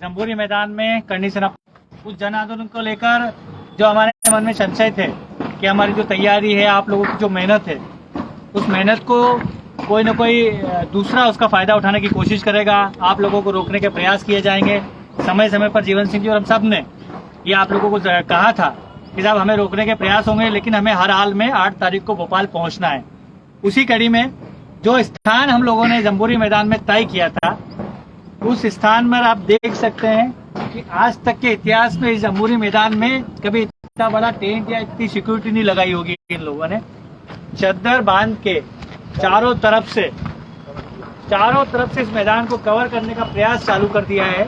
Jamboree मैदान में करनी सेना उस जन आंदोलन को लेकर जो हमारे मन में संशय थे कि हमारी जो तैयारी है, आप लोगों की जो मेहनत है, उस मेहनत को कोई न कोई दूसरा उसका फायदा उठाने की कोशिश करेगा, आप लोगों को रोकने के प्रयास किए जाएंगे। समय समय पर जीवन सिंह जी और हम सब ने ये आप लोगों को कहा था कि साहब हमें रोकने के प्रयास होंगे, लेकिन हमें हर हाल में 8 तारीख को भोपाल पहुंचना है। उसी कड़ी में जो स्थान हम लोगों ने जम्बूरी मैदान में तय किया था, उस स्थान पर आप देख सकते हैं कि आज तक के इतिहास में इस जम्बूरी मैदान में कभी इतना बड़ा टेंट या इतनी सिक्योरिटी नहीं लगाई होगी। इन लोगों ने चद्दर बांध के चारों तरफ से इस मैदान को कवर करने का प्रयास चालू कर दिया है,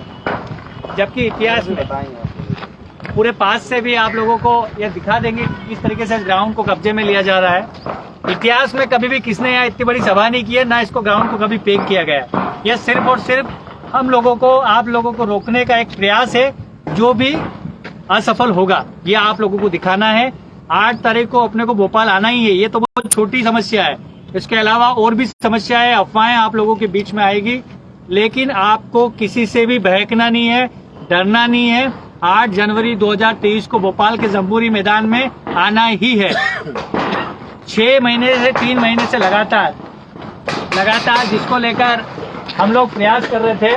जबकि इतिहास में पूरे पास से भी आप लोगों को यह दिखा देंगे कि किस तरीके से ग्राउंड को कब्जे में लिया जा रहा है। इतिहास में कभी भी किसने यहाँ इतनी बड़ी सभा नहीं की है, ना इसको ग्राउंड को कभी पैक किया गया। यह सिर्फ और सिर्फ हम लोगों को, आप लोगों को रोकने का एक प्रयास है, जो भी असफल होगा ये आप लोगों को दिखाना है। 8 तारीख को अपने को भोपाल आना ही है। ये तो बहुत छोटी समस्या है, इसके अलावा और भी समस्या है, अफवाहें आप लोगों के बीच में आएगी, लेकिन आपको किसी से भी बहकना नहीं है, डरना नहीं है। 8 जनवरी 2023 को भोपाल के जम्बूरी मैदान में आना ही है। 6 महीने से 3 महीने से लगातार जिसको लेकर हम लोग प्रयास कर रहे थे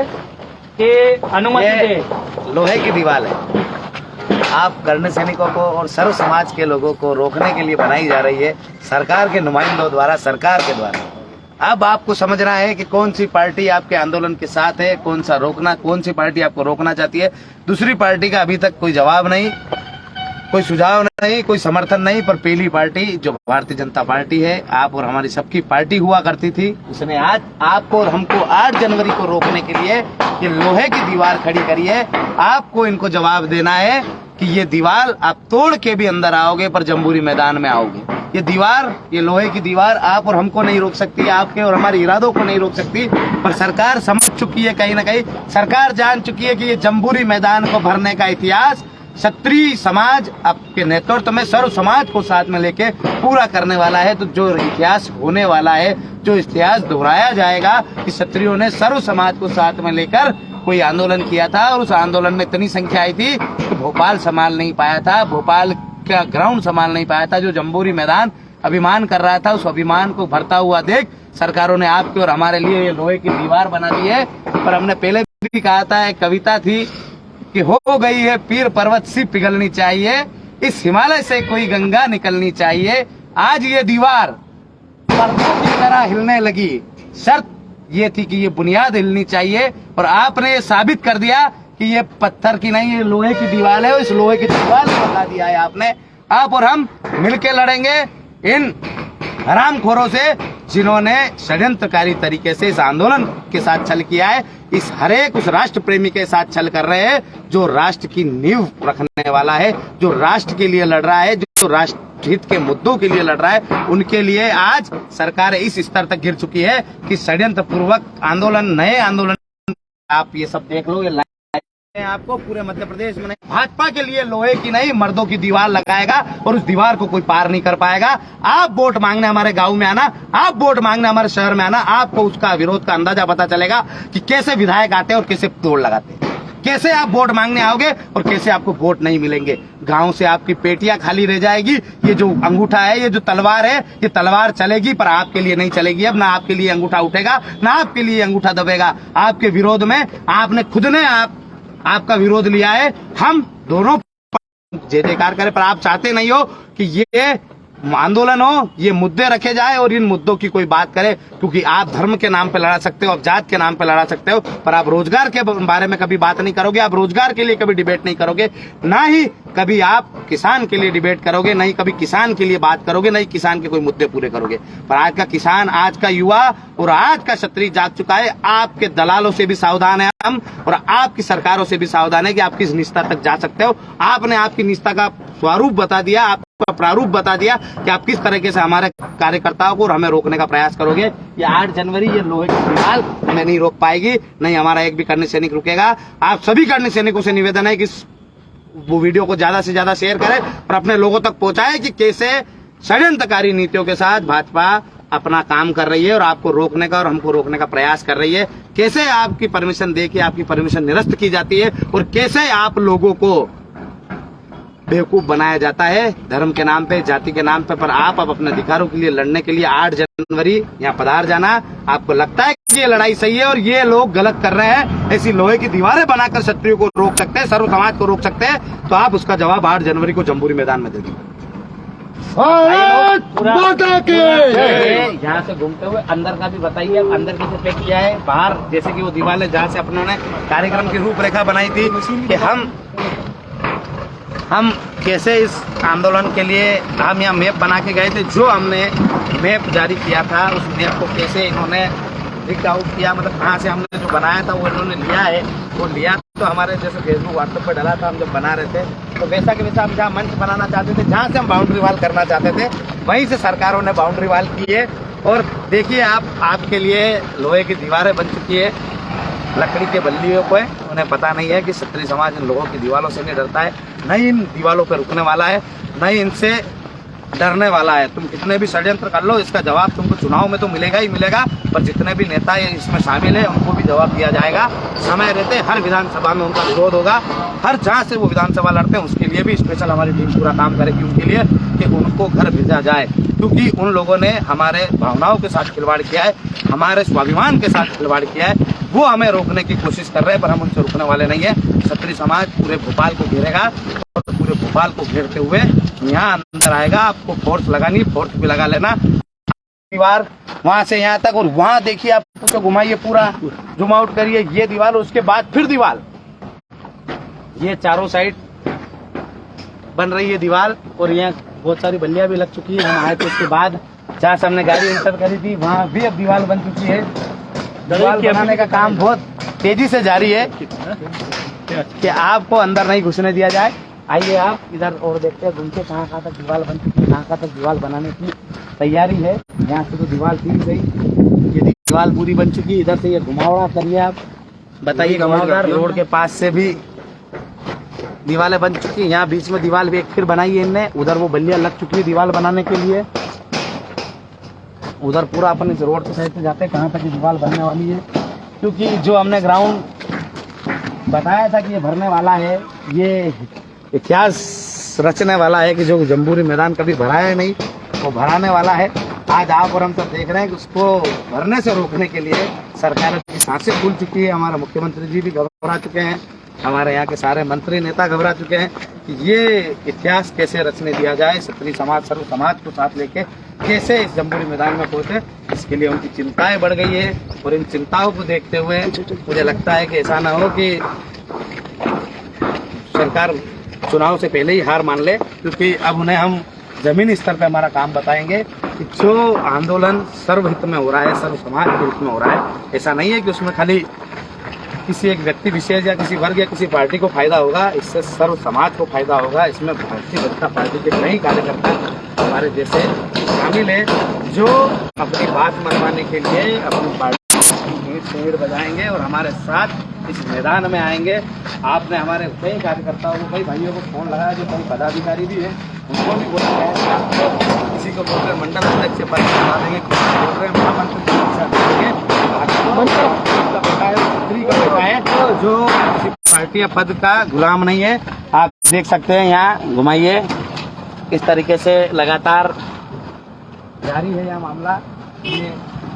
कि अनुमति दे। लोहे की दीवार है, आप करने सैनिकों को और सर्व समाज के लोगों को रोकने के लिए बनाई जा रही है सरकार के नुमाइंदों द्वारा, सरकार के द्वारा। अब आपको समझना है कि कौन सी पार्टी आपके आंदोलन के साथ है, कौन सी पार्टी आपको रोकना चाहती है। दूसरी पार्टी का अभी तक कोई जवाब नहीं, कोई सुझाव नहीं, कोई समर्थन नहीं, पर पहली पार्टी जो भारतीय जनता पार्टी है, आप और हमारी सबकी पार्टी हुआ करती थी, उसने आज आपको और हमको 8 जनवरी को रोकने के लिए ये लोहे की दीवार खड़ी करी है। आपको इनको जवाब देना है कि ये दीवार आप तोड़ के भी अंदर आओगे, पर जम्बूरी मैदान में आओगे। ये दीवार, ये लोहे की दीवार आप और हमको नहीं रोक सकती, आपके और हमारे इरादों को नहीं रोक सकती, पर सरकार समझ चुकी है, कहीं ना कहीं सरकार जान चुकी है कि ये जम्बूरी मैदान को भरने का इतिहास क्षत्रिय समाज आपके नेतृत्व में सर्व समाज को साथ में लेके पूरा करने वाला है। तो जो इतिहास होने वाला है, जो इतिहास दोहराया जाएगा कि क्षत्रियों ने सर्व समाज को साथ में लेकर कोई आंदोलन किया था, और उस आंदोलन में इतनी संख्या आई थी कि भोपाल संभाल नहीं पाया था, भोपाल का ग्राउंड संभाल नहीं पाया था। जो जम्बूरी मैदान अभिमान कर रहा था, उस अभिमान को भरता हुआ देख सरकारों ने आपके और हमारे लिए ये लोहे की दीवार बना दी है। पर हमने पहले भी कहा था, एक कविता थी कि हो गई है पीर पर्वत सी पिघलनी चाहिए, इस हिमालय से कोई गंगा निकलनी चाहिए। आज ये दीवार पर्वतों की तरह हिलने लगी, शर्त ये थी कि ये बुनियाद हिलनी चाहिए, और आपने ये साबित कर दिया कि ये पत्थर की नहीं, ये लोहे की दीवार है। और इस लोहे की दीवार को बता दिया है आपने। आप और हम मिलके लड़ेंगे इन हरामखोरों से, जिन्होंने षड्यंत्रकारी तरीके से इस आंदोलन के साथ छल किया है। इस हरेक उस राष्ट्र प्रेमी के साथ छल कर रहे हैं, जो राष्ट्र की नींव रखने वाला है, जो राष्ट्र के लिए लड़ रहा है, जो राष्ट्र हित के मुद्दों के लिए लड़ रहा है। उनके लिए आज सरकार इस स्तर तक गिर चुकी है कि षड्यंत्र पूर्वक आंदोलन, नए आंदोलन, आप ये सब देख लो, ये आपको पूरे मध्य प्रदेश में भाजपा के लिए लोहे की नहीं मर्दों की दीवार लगाएगा, और उस दीवार को कोई पार नहीं कर पाएगा। आप वोट मांगने हमारे गांव में आना, आप वोट मांगने हमारे शहर में आना, आपको उसका विरोध का अंदाजा पता चलेगा कि कैसे विधायक आते हैं और कैसे तोड़ लगाते हैं, कैसे आप वोट मांगने आओगे और कैसे आपको वोट नहीं मिलेंगे। गांव से आपकी पेटियां खाली रह जाएगी। ये जो अंगूठा है, ये जो तलवार है, ये तलवार चलेगी, पर आपके लिए नहीं चलेगी। अब ना आपके लिए अंगूठा उठेगा, ना आपके लिए अंगूठा दबेगा। आपके विरोध में आपने खुद ने आपका विरोध लिया है। हम दोनों जय जयकार करें, पर आप चाहते नहीं हो कि ये आंदोलन हो, ये मुद्दे रखे जाए और इन मुद्दों की कोई बात करे, क्योंकि आप धर्म के नाम पे लड़ा सकते हो, आप जात के नाम पे लड़ा सकते हो, पर आप रोजगार के बारे में कभी बात नहीं करोगे, आप रोजगार के लिए कभी डिबेट नहीं करोगे, ना ही कभी आप किसान के लिए डिबेट करोगे, नहीं कभी किसान के लिए बात करोगे, नहीं किसान के कोई मुद्दे पूरे करोगे। पर आज का किसान, आज का युवा और आज का क्षत्रिय जाग चुका है। आपके दलालों से भी सावधान है हम, और आपकी सरकारों से भी सावधान है कि आप किस निष्ठा तक जा सकते हो। आपने आपकी निष्ठा का स्वरूप बता दिया, आपका प्रारूप बता दिया कि आप किस तरीके से हमारे कार्यकर्ताओं को और हमें रोकने का प्रयास करोगे। ये 8 जनवरी ये लोहे की दीवार हमें नहीं रोक पाएगी, नहीं हमारा एक भी कर्णी सैनिक रुकेगा। आप सभी कर्णी सैनिकों से निवेदन है कि वो वीडियो को ज्यादा से ज्यादा शेयर करें और अपने लोगों तक पहुंचाए कि कैसे षड्यंत्रकारी नीतियों के साथ भाजपा अपना काम कर रही है और आपको रोकने का और हमको रोकने का प्रयास कर रही है। कैसे आपकी परमिशन दे के आपकी परमिशन निरस्त की जाती है और कैसे आप लोगों को बेवकूफ बनाया जाता है धर्म के नाम पे, जाति के नाम पे। पर आप अब अपने अधिकारों के लिए लड़ने के लिए 8 जनवरी यहाँ पधार जाना। आपको लगता है कि ये लड़ाई सही है और ये लोग गलत कर रहे हैं, ऐसी लोहे की दीवारें बनाकर क्षत्रियों को रोक सकते हैं, सर्व समाज को रोक सकते हैं, तो आप उसका जवाब 8 जनवरी को जम्बूरी मैदान में दे दीजिए। यहाँ से घूमते हुए अंदर का भी बताइए, अंदर कैसे पैक किया है, बाहर जैसे कि वो दीवार है जहाँ से अपनों ने कार्यक्रम की रूपरेखा बनाई थी कि हम कैसे इस आंदोलन के लिए हम यहाँ मैप बना के गए थे। जो हमने मैप जारी किया था उस मैप को कैसे इन्होंने लिख आउट किया, मतलब कहाँ से हमने जो बनाया था वो इन्होंने लिया है। वो लिया तो हमारे जैसे फेसबुक व्हाट्सएप पर डाला था, हम जब बना रहे थे तो वैसा कि वैसा हम जहाँ मंच बनाना चाहते थे, जहाँ से हम बाउंड्री वाल करना चाहते थे, वहीं से सरकारों ने बाउंड्री वाल की है। और देखिए आपके लिए लोहे की दीवारें बन चुकी है, लकड़ी के बल्लियों को है। उन्हें पता नहीं है कि क्षत्रिय समाज इन लोगों की दीवारों से नहीं डरता है, न ही इन दीवारों पर रुकने वाला है, न ही इनसे डरने वाला है। तुम कितने भी षड्यंत्र कर लो, इसका जवाब तुमको चुनाव में तो मिलेगा ही मिलेगा। पर जितने भी नेता इसमें शामिल है उनको भी जवाब दिया जाएगा समय रहते। हर विधानसभा में उनका विरोध होगा, हर जहाँ से वो विधानसभा लड़ते हैं उसके लिए भी स्पेशल हमारी टीम पूरा काम करेगी उनके लिए कि उनको घर भेजा जाए, क्योंकि उन लोगों ने हमारे भावनाओं के साथ खिलवाड़ किया है, हमारे स्वाभिमान के साथ खिलवाड़ किया है। वो हमें रोकने की कोशिश कर रहे हैं पर हम उनसे रुकने वाले नहीं है। क्षत्रिय समाज पूरे भोपाल को घेरेगा और पूरे भोपाल को घेरते हुए यहाँ अंदर आएगा। आपको फोर्स लगानी, फोर्स भी लगा लेना। दीवार वहां से यहाँ तक और वहां देखिए, आप उसको घुमाइए, पूरा जूम आउट करिए, ये दीवार, उसके बाद फिर दीवार, ये चारों साइड बन रही है दीवार। और यहाँ बहुत सारी बल्लियां भी लग चुकी है। हम आए थे उसके बाद जहाँ से हमने गाड़ी इंटर करी थी वहाँ भी अब दीवार बन चुकी है। दीवार बनाने का काम बहुत तेजी से जारी है कि आपको अंदर नहीं घुसने दिया जाए। आइए आप इधर और देखते हैं, घूमते कहाँ तक दीवार बन चुकी है, कहाँ तक दीवार बनाने की तैयारी है। यहाँ से तो दीवार थी गई, ये दीवार पूरी बन चुकी है। इधर से ये घुमावड़ा करिए, आप बताइए, घुमावदार रोड के पास से भी दीवारें बन चुकी है। यहाँ बीच में दीवार भी एक फिर बनाई है इनने, उधर वो बल्लियां लग चुकी है दीवार बनाने के लिए। उधर पूरा अपन इस रोड के साइड से जाते हैं कहाँ तक दीवार बनने वाली है, क्योंकि जो हमने ग्राउंड बताया था कि ये भरने वाला है, ये इतिहास रचने वाला है कि जो जम्बूरी मैदान कभी भराया नहीं वो भराने वाला है। आज आप और हम सब देख रहे हैं कि उसको भरने से रोकने के लिए सरकार की सांसें फूल चुकी है। हमारे मुख्यमंत्री जी भी घबरा चुके हैं, हमारे यहाँ के सारे मंत्री नेता घबरा चुके हैं कि ये इतिहास कैसे रचने दिया जाए, क्षत्रिय समाज सर्व समाज को साथ लेके कैसे इस जम्बूरी मैदान में पहुंचे। इसके लिए उनकी चिंताएं बढ़ गई है और इन चिंताओं को देखते हुए मुझे लगता है कि ऐसा ना हो कि सरकार चुनाव से पहले ही हार मान ले, क्योंकि अब उन्हें हम जमीनी स्तर पे हमारा काम बताएंगे कि जो आंदोलन सर्वहित में हो रहा है, सर्व समाज के हित में हो रहा है। ऐसा नहीं है कि उसमें खाली किसी एक व्यक्ति विशेष या किसी वर्ग या किसी पार्टी को फायदा होगा, इससे सर्व समाज को फायदा होगा। इसमें भारतीय जनता पार्टी के कई कार्यकर्ता हमारे जैसे शामिल है जो अपनी बात मनवाने के लिए अपनी पार्टी पेड़ बजाएंगे और हमारे साथ इस मैदान में आएंगे। आपने हमारे कई कार्यकर्ताओं को, कई भाइयों को फोन लगाया, जो कई पदाधिकारी भी हैं उनको भी बोला है, किसी को बोल रहे मंडल अध्यक्ष से पद बना देंगे, किसी को बोल रहे महामंत्री जो किसी पार्टी या पद का गुलाम नहीं है। आप देख सकते हैं, यहाँ घुमाइए, इस तरीके से लगातार जारी है यह मामला। ये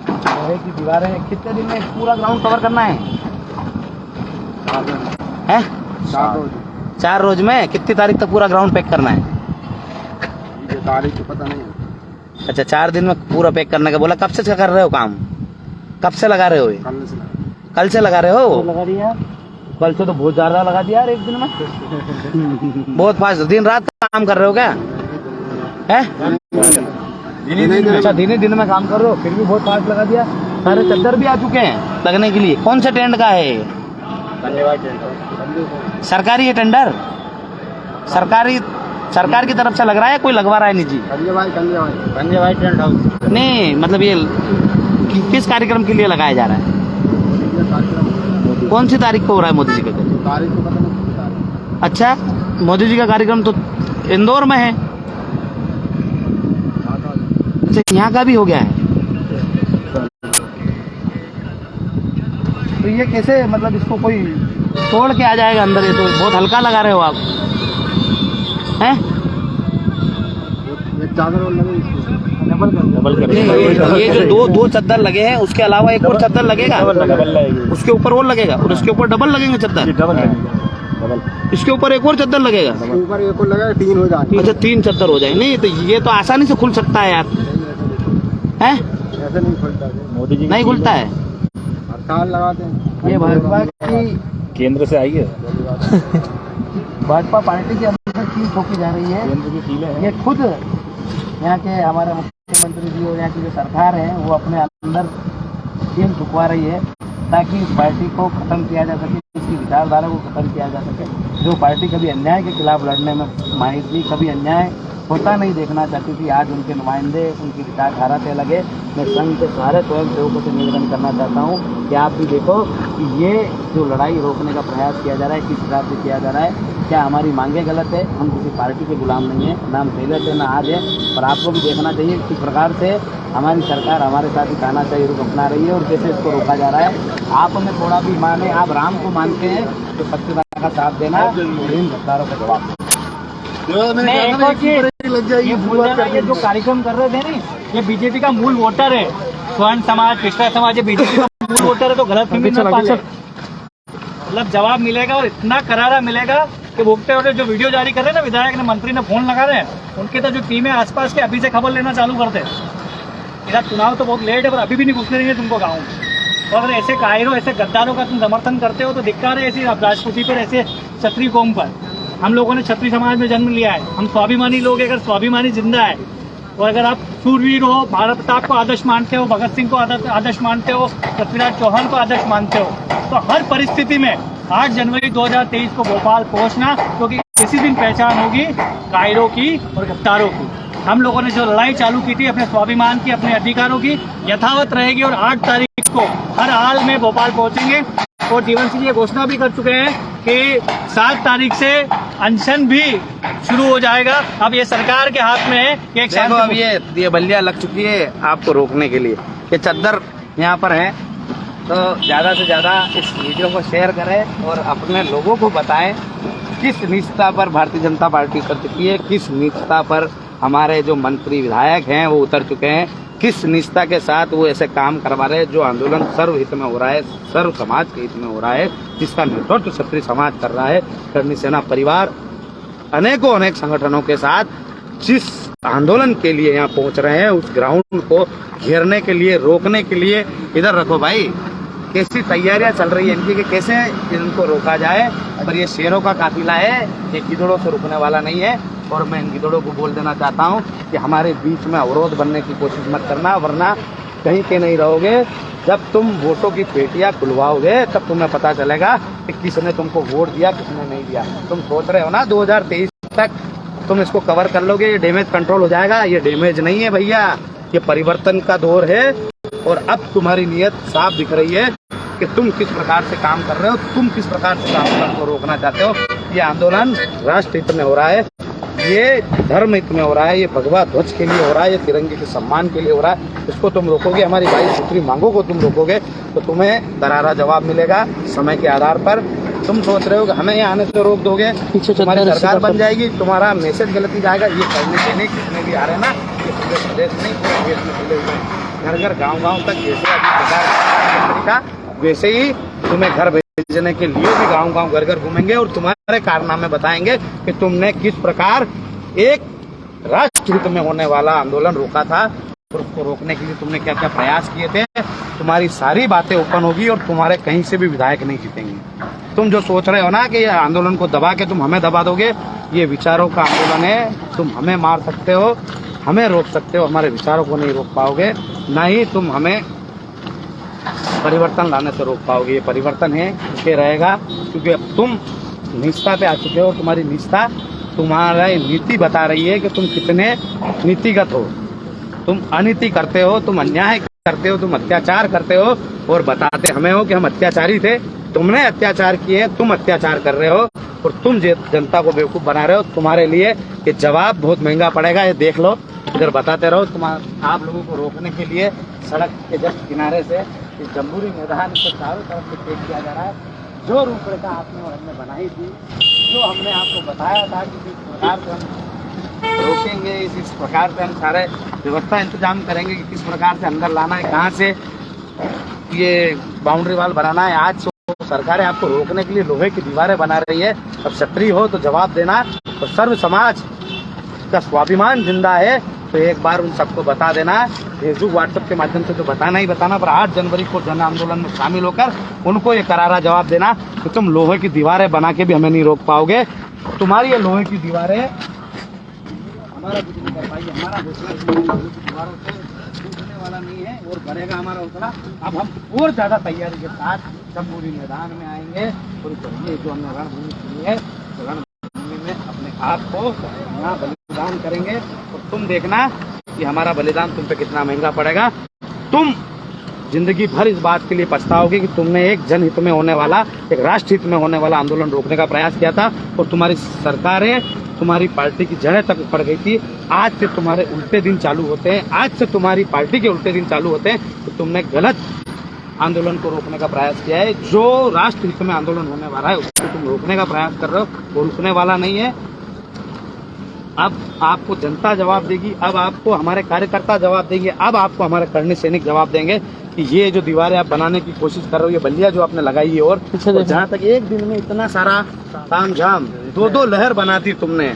लोहे की दीवारें कितने दिन में पूरा ग्राउंड कवर करना है? 4 रोज में। कितनी तारीख तक पूरा ग्राउंड पैक करना है? ये तारीख तो पता नहीं है। अच्छा, 4 दिन में पूरा पैक करने का बोला। कब से कर रहे हो काम? कब से लगा रहे हो? कल से लगा रहे हो? लगा दिया कल से तो बहुत ज्यादा लगा दिया यार, एक दिन में। बहुत फास्ट, दिन रात काम कर रहे हो क्या? है अच्छा, दिन में काम कर रहे हो, फिर भी बहुत फास्ट लगा दिया। सारे चद्दर भी आ चुके हैं लगने के लिए। कौन से टेंट का है? सरकारी है टेंडर? सरकार की तरफ से लग रहा है, कोई लगवा रहा है निजी? संजय भाई टेंट हाउस नहीं, मतलब ये किस कार्यक्रम के लिए लगाया जा रहा है? कौन सी तारीख को हो रहा है मोदी जी का? तारीख को पता नहीं। अच्छा, मोदी जी का कार्यक्रम तो इंदौर में है, यहाँ का भी हो गया है। तो ये कैसे मतलब इसको कोई तोड़ के आ जाएगा अंदर? ये तो बहुत हल्का लगा रहे हो आप, हैं? डबल कर ये जो दो चद्दर लगे हैं, उसके अलावा एक और चद्दर लगेगा, उसके ऊपर और लगेगा, और उसके ऊपर डबल लगेंगे चद्दर, इसके ऊपर एक और चद्दर लगेगा, ऊपर एक और लगा 3 हो जाए। अच्छा 3 चद्दर हो जाए। नहीं तो ये तो आसानी से खुल सकता है यार, हैं? ऐसे नहीं खुलता है। मोदी जी नहीं खुलता है। हड़ताल लगाते हैं। ये भाजपा की केंद्र से आई है, भाजपा पार्टी के अंदर चीज ठोकी जा रही है। केंद्र की टीलें हैं। ये खुद यहाँ के हमारे मुख्यमंत्री जी और यहाँ की जो सरकार है वो अपने अंदर टीम ठुकवा रही है ताकि इस पार्टी को खत्म किया जा सके, इसकी विचारधारा को खत्म किया जा सके। जो पार्टी कभी अन्याय के खिलाफ लड़ने में माहिर थी, कभी अन्याय होता नहीं देखना चाहती थी, आज उनके नुमाइंदे उनकी विचारधारा से लगे। मैं संघ के सारे स्वयंसेवकों से निवेदन करना चाहता हूँ कि आप भी देखो कि ये जो लड़ाई रोकने का प्रयास किया जा रहा है किस हिसाब से किया जा रहा है। क्या हमारी मांगे गलत है? हम किसी पार्टी के गुलाम नहीं है, ना हम पहले थे ना आज है, पर आपको भी देखना चाहिए किस प्रकार से हमारी सरकार हमारे साथ ही तानाशाही रुख अपना रही है और कैसे इसको रोका जा रहा है। आप हमें थोड़ा भी माने, आप राम को मानते हैं तो सत्यता का साथ देना, इन गद्दारों का जवाब। मैं एक और चीज ये भूल जाना, ये जो कार्यक्रम कर रहे थे ना, ये बीजेपी का मूल वोटर है, स्वर्ण समाज, पिछड़ा समाज, ये बीजेपी का मूल वोटर है, तो गलत फहमी न पाले। मतलब जवाब मिलेगा और इतना करारा मिलेगा कि भोगते वोटे जो वीडियो जारी कर रहे हैं ना, विधायक ने, मंत्री ने फोन लगा रहे हैं, उनके तो जो टीम है आसपास के अभी से खबर लेना चालू करते हैं। इधर चुनाव तो बहुत लेट है पर अभी भी नहीं घुसने देंगे तुमको गाँव में। और अगर ऐसे कायरों, ऐसे गद्दारों का तुम समर्थन करते हो तो धिक्कार है ऐसी राजपूती पर, ऐसे क्षत्रिय कौम पर। हम लोगों ने क्षत्रिय समाज में जन्म लिया है, हम स्वाभिमानी लोग हैं। अगर स्वाभिमानी जिंदा है और अगर आप शूरवीर हो, भारत प्रताप को आदर्श मानते हो, भगत सिंह को आदर्श मानते हो, पृथ्वीराज चौहान को आदर्श मानते हो, तो हर परिस्थिति में 8 जनवरी 2023 को भोपाल पहुंचना, क्योंकि इसी दिन पहचान होगी कायरों की और गद्दारों की। हम लोगों ने जो लड़ाई चालू की थी अपने स्वाभिमान की, अपने अधिकारों की, यथावत रहेगी और 8 तारीख को हर हाल में भोपाल पहुंचेंगे। और जीवन सिंह ये घोषणा भी कर चुके हैं कि 7 तारीख से अनशन भी शुरू हो जाएगा। अब ये सरकार के हाथ में है कि एक देखो अब ये बल्लियां लग चुकी है आपको रोकने के लिए। ये चद्दर यहाँ पर है, तो ज़्यादा से ज़्यादा इस वीडियो को शेयर करें और अपने लोगों को बताएं किस निष्ठा पर भारतीय जनता पार्टी उतर चुकी है, किस निष्ठा पर हमारे जो मंत्री विधायक हैं वो उतर चुके हैं, किस निष्ठा के साथ वो ऐसे काम करवा रहे हैं। जो आंदोलन सर्वहित में हो रहा है, सर्व समाज के हित में हो रहा है, जिसका नेतृत्व क्षत्रिय समाज कर रहा है, करणी सेना परिवार अनेक संगठनों के साथ जिस आंदोलन के लिए यहाँ पहुँच रहे हैं, उस ग्राउंड को घेरने के लिए, रोकने के लिए। इधर रखो भाई, कैसी तैयारियां चल रही है इनकी कि कैसे इनको रोका जाए। पर ये शेरों का काफिला है, ये गिदड़ों से रुकने वाला नहीं है। और मैं इन गिदड़ों को बोल देना चाहता हूँ कि हमारे बीच में अवरोध बनने की कोशिश मत करना, वरना कहीं के नहीं रहोगे। जब तुम वोटों की पेटियां खुलवाओगे तब तुम्हें पता चलेगा कि किसने तुमको वोट दिया, किसने नहीं दिया। तुम सोच रहे हो ना 2023 तक तुम इसको कवर कर लोगे, ये डैमेज कंट्रोल हो जाएगा। ये डैमेज नहीं है भैया, ये परिवर्तन का दौर है। और अब तुम्हारी नीयत साफ दिख रही है कि तुम किस प्रकार से काम कर रहे हो, तुम किस प्रकार से आंदोलन को रोकना चाहते हो। ये आंदोलन राष्ट्र हित में हो रहा है, ये धर्म हित में हो रहा है, ये भगवा ध्वज के लिए हो रहा है, ये तिरंगे के सम्मान के लिए हो रहा है। इसको तुम रोकोगे, हमारी 22 सूत्री मांगों को तुम रोकोगे तो तुम्हें दरारा जवाब मिलेगा समय के आधार पर। तुम सोच रहे हो कि हमें यहाँ आने से रोक दोगे, तुम्हारी सरकार बन जाएगी, तुम्हारा मैसेज गलत ही जाएगा। ये कहने के नहीं, कितने भी आ रहे ना, ये पूरे प्रदेश नहीं, पूरे देश में खुले हुए घर घर गाँव तक जैसे अभी का वैसे ही तुम्हें घर भेजने के लिए भी गांव घर घर घूमेंगे और तुम्हारे कारनामे बताएंगे कि तुमने किस प्रकार एक राष्ट्र हित में होने वाला आंदोलन रोका था और उसको रोकने के लिए तुमने क्या क्या प्रयास किए थे। तुम्हारी सारी बातें ओपन होगी और तुम्हारे कहीं से भी विधायक नहीं जीतेंगे। तुम जो सोच रहे हो ना कि ये आंदोलन को दबा के तुम हमें दबा दोगे, ये विचारों का आंदोलन है। तुम हमें मार सकते हो, हमें रोक सकते हो, हमारे विचारों को नहीं रोक पाओगे, ना ही तुम हमें परिवर्तन लाने से रोक पाओगे। ये परिवर्तन है, ये रहेगा, क्योंकि अब तुम निष्ठा पे आ चुके हो। तुम्हारी निष्ठा, तुम्हारा नीति बता रही है कि तुम कितने नीतिगत हो। तुम अनीति करते हो, तुम अन्याय करते हो, तुम अत्याचार करते हो और बताते हमें हो कि हम अत्याचारी थे। तुमने अत्याचार किए, तुम अत्याचार कर रहे हो और तुम जनता को बेवकूफ बना रहे हो। तुम्हारे लिए ये जवाब बहुत महंगा पड़ेगा, ये देख लो। इधर बताते रहो। आप लोगों को रोकने के लिए सड़क के जस्ट किनारे से इस जम्बूरी मैदान को चारों तरफ से चेक किया जा रहा है। जो रूपरेखा आपने और हमने बनाई थी, जो हमने आपको बताया था कि किस प्रकार से हम रोकेंगे, इस प्रकार से हम सारे व्यवस्था इंतजाम करेंगे कि किस प्रकार से अंदर लाना है, कहाँ से ये बाउंड्री वाल बनाना है। आज सरकार आपको रोकने के लिए लोहे की दीवारें बना रही है। अब क्षत्रिय हो तो जवाब देना, और सर्व समाज का स्वाभिमान जिंदा है तो एक बार उन सबको बता देना। फेसबुक व्हाट्सएप के माध्यम से तो बताना ही बताना, पर 8 जनवरी को जन आंदोलन में शामिल होकर उनको ये करारा जवाब देना कि तुम लोहे की दीवारें बना के भी हमें नहीं रोक पाओगे। तुम्हारी ये लोहे की दीवारें हमारा कुछ नहीं कर पाएगी। हमारा घोषणा दीवारों से टूटने वाला नहीं है और बढ़ेगा हमारा हौसला। अब हम और ज्यादा तैयारी के साथ जम्बूरी मैदान में आएंगे और ये जो हमने रणभूमि चुनी है, रणभूमि में अपने आप को यहाँ बलिदान करेंगे। और तुम देखना कि हमारा बलिदान तुम पे कितना महंगा पड़ेगा। तुम जिंदगी भर इस बात के लिए पछताओगे कि तुमने एक जनहित में होने वाला, एक राष्ट्र हित में होने वाला आंदोलन रोकने का प्रयास किया था और तुम्हारी सरकारें, तुम्हारी पार्टी की जड़ें तक पड़ गई थी। आज से तुम्हारे उल्टे दिन चालू होते हैं, आज से तुम्हारी पार्टी के उल्टे दिन चालू होते हैं। तो तुमने गलत आंदोलन को रोकने का प्रयास किया है। जो राष्ट्र हित में आंदोलन होने वाला है उसको तुम रोकने का प्रयास कर रहे हो, वो रुकने वाला नहीं है। अब आपको जनता जवाब देगी, अब आपको हमारे कार्यकर्ता जवाब देंगे, अब आपको हमारे कर्णी सैनिक जवाब देंगे कि ये जो दीवारें आप बनाने की कोशिश कर रहे हो, ये बल्लियां जो आपने लगाई है, और जहाँ तक एक दिन में इतना सारा तामझाम 2-2 लहर बना दी तुमने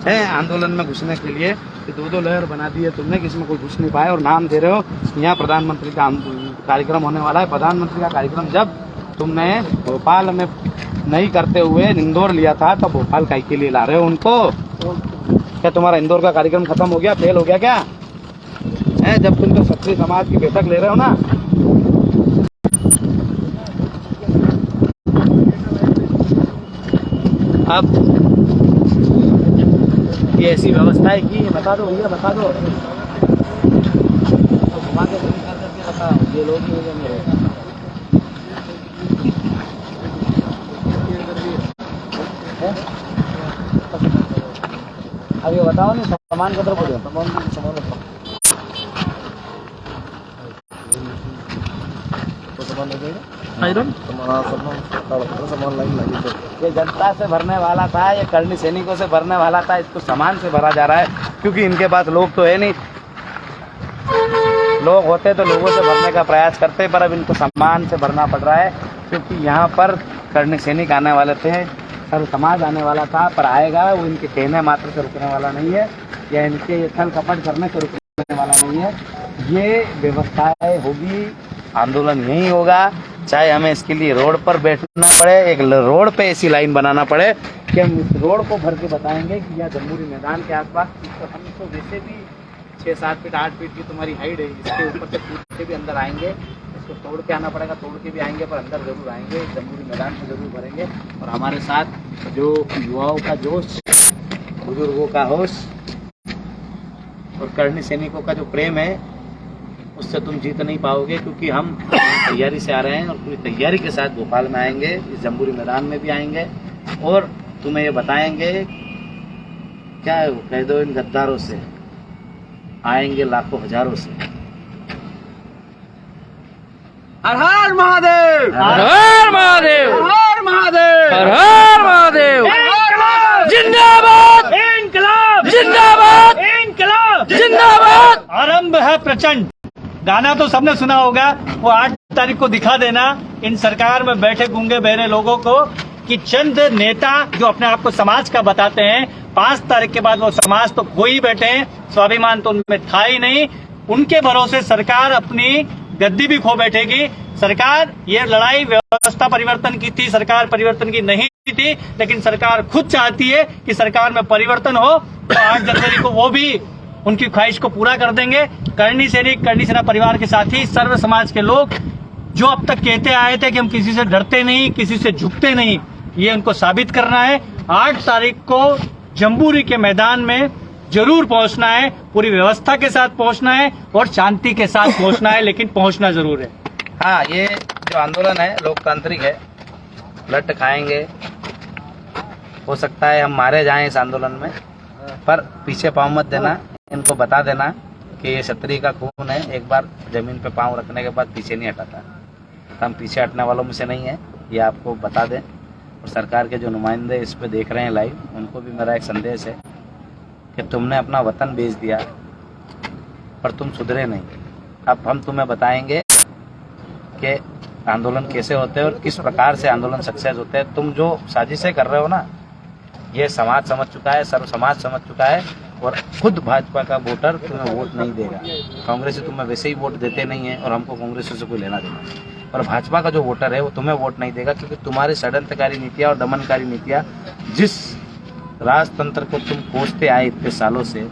है आंदोलन में घुसने के लिए, 2-2 लहर बना दी है तुमने कि इसमें कोई घुस नहीं पाए। और नाम दे रहे हो यहाँ प्रधानमंत्री का कार्यक्रम होने वाला है। प्रधानमंत्री का कार्यक्रम जब तुमने भोपाल में नहीं करते हुए इंदौर लिया था, तो भोपाल काहे के लिए ला रहे हो उनको? क्या तुम्हारा इंदौर का कार्यक्रम खत्म हो गया, फेल हो गया क्या है? जब तुम तो क्षत्रिय समाज की बैठक ले रहे हो ना, अब ये ऐसी व्यवस्था है कि बता दो भैया, बता दो, घुमा के बताओ ये लोग मेरे अब ये बताओ नहीं सामान कदर बोलो ये जनता से भरने वाला था, ये कर्णी सैनिकों से भरने वाला था, इसको सामान से भरा जा रहा है क्योंकि इनके पास लोग तो है नहीं। लोग होते तो लोगों से भरने का प्रयास करते, पर अब इनको सामान से भरना पड़ रहा है क्योंकि यहाँ पर कर्णी सैनिक आने वाले थे, सर्व समाज आने वाला था, पर आएगा वो इनके कहने मात्र से रुकने वाला नहीं है, या इनके छल कपट करने से रुकने वाला नहीं है। ये व्यवस्थाएं होगी, आंदोलन यही होगा, चाहे हमें इसके लिए रोड पर बैठना पड़े, एक रोड पे ऐसी लाइन बनाना पड़े कि हम इस रोड को भर के बताएंगे कि यह जम्बूरी मैदान के आसपास, तो हम तो वैसे भी 6-7 फीट 8 फीट की तुम्हारी हाइट है, इसके ऊपर से कूद के भी अंदर आएंगे, इसको तोड़ के आना पड़ेगा, तोड़ के भी आएंगे, पर अंदर जरूर आएंगे, जम्बूरी मैदान से जरूर भरेंगे। और हमारे साथ जो युवाओं का जोश, बुजुर्गों का होश और कर्णी सैनिकों का जो प्रेम है, उससे तुम जीत नहीं पाओगे क्योंकि हम तैयारी से आ रहे हैं और पूरी तैयारी के साथ भोपाल में आएंगे, इस जम्बूरी मैदान में भी आएंगे और तुम्हें ये बताएंगे, क्या है वो, कह दो इन गद्दारों से आएंगे लाखों हजारों से। हर हर महादेव, हर हर महादेव, हर हर महादेव, हर हर महादेव, जिंदाबाद, इनकलाब जिंदाबाद, इनकलाब जिंदाबाद। आरंभ है प्रचंड। गाना तो सबने सुना होगा, वो 8 तारीख को दिखा देना इन सरकार में बैठे गूंगे बहरे लोगों को कि चंद नेता जो अपने आप को समाज का बताते हैं, 5 तारीख के बाद वो समाज तो खो ही बैठे हैं, स्वाभिमान तो उनमें था ही नहीं। उनके भरोसे सरकार अपनी गद्दी भी खो बैठेगी। सरकार, ये लड़ाई व्यवस्था परिवर्तन की थी, सरकार परिवर्तन की नहीं थी, लेकिन सरकार खुद चाहती है कि सरकार में परिवर्तन हो, तो 8 जनवरी को वो भी उनकी ख्वाहिश को पूरा कर देंगे। कर्णी सैनिक, कर्णी सेना परिवार के साथी, सर्व समाज के लोग जो अब तक कहते आए थे कि हम किसी से डरते नहीं, किसी से झुकते नहीं, ये उनको साबित करना है। 8 तारीख को जम्बूरी के मैदान में जरूर पहुंचना है, पूरी व्यवस्था के साथ पहुंचना है और शांति के साथ पहुंचना है, लेकिन पहुंचना जरूर है। हाँ, ये जो आंदोलन है लोकतांत्रिक है, लट खाएंगे, हो सकता है हम मारे जाएं इस आंदोलन में, पर पीछे पाँव मत देना। इनको बता देना कि ये क्षत्रिय का खून है, एक बार जमीन पे पांव रखने के बाद पीछे नहीं हटाता। तो हम पीछे हटने वालों में से नहीं है, ये आपको बता दें। और सरकार के जो नुमाइंदे इस पे देख रहे हैं लाइव, उनको भी मेरा एक संदेश है कि तुमने अपना वतन बेच दिया पर तुम सुधरे नहीं। अब हम तुम्हें बताएंगे कि आंदोलन कैसे होते हैं और किस प्रकार से आंदोलन सक्सेस होते हैं। तुम जो साजिशें कर रहे हो ना, ये समाज समझ चुका है, सर्व समाज समझ चुका है। और खुद भाजपा का वोटर तुम्हें वोट नहीं देगा। कांग्रेसी तुम्हें वैसे ही वोट देते नहीं है और हमको कांग्रेस से कोई लेना देना नहीं। और भाजपा का जो वोटर है वो तुम्हें वोट नहीं देगा, क्योंकि तुम्हारी षड्यंत्रकारी नीतियाँ और दमनकारी नीतियाँ, जिस राजतंत्र को तुम कोसते आए इतने सालों से,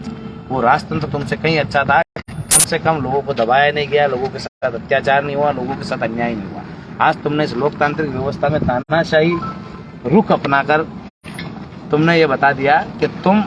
वो राजतंत्र तुमसे कहीं अच्छा था। कम से कम लोगों को दबाया नहीं गया, लोगों के साथ अत्याचार नहीं हुआ, लोगों के साथ अन्याय नहीं हुआ। आज तुमने इस लोकतांत्रिक व्यवस्था में तानाशाही रुख अपनाकर तुमने ये बता दिया कि तुम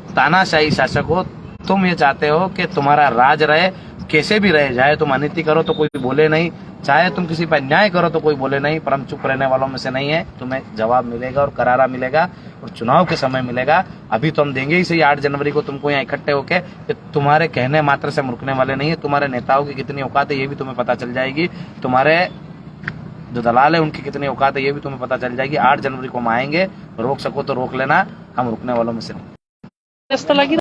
तानाशाही शासक हो। तुम ये चाहते हो कि तुम्हारा राज रहे, कैसे भी रहे, चाहे तुम अनिति करो तो कोई बोले नहीं, चाहे तुम किसी पर अन्याय करो तो कोई बोले नहीं। पर हम चुप रहने वालों में से नहीं है। तुम्हें जवाब मिलेगा और करारा मिलेगा और चुनाव के समय मिलेगा। अभी तो हम देंगे ही सही 8 जनवरी को तुमको यहाँ इकट्ठे होके कि तुम्हारे कहने मात्र से हम रुकने वाले नहीं है। तुम्हारे नेताओं की कितनी औकात है ये भी तुम्हें पता चल जाएगी। तुम्हारे जो दलाल है उनकी कितनी औकात है ये भी तुम्हें पता चल जाएगी। 8 जनवरी को हम आएंगे, रोक सको तो रोक लेना, हम रुकने वालों में से नहीं।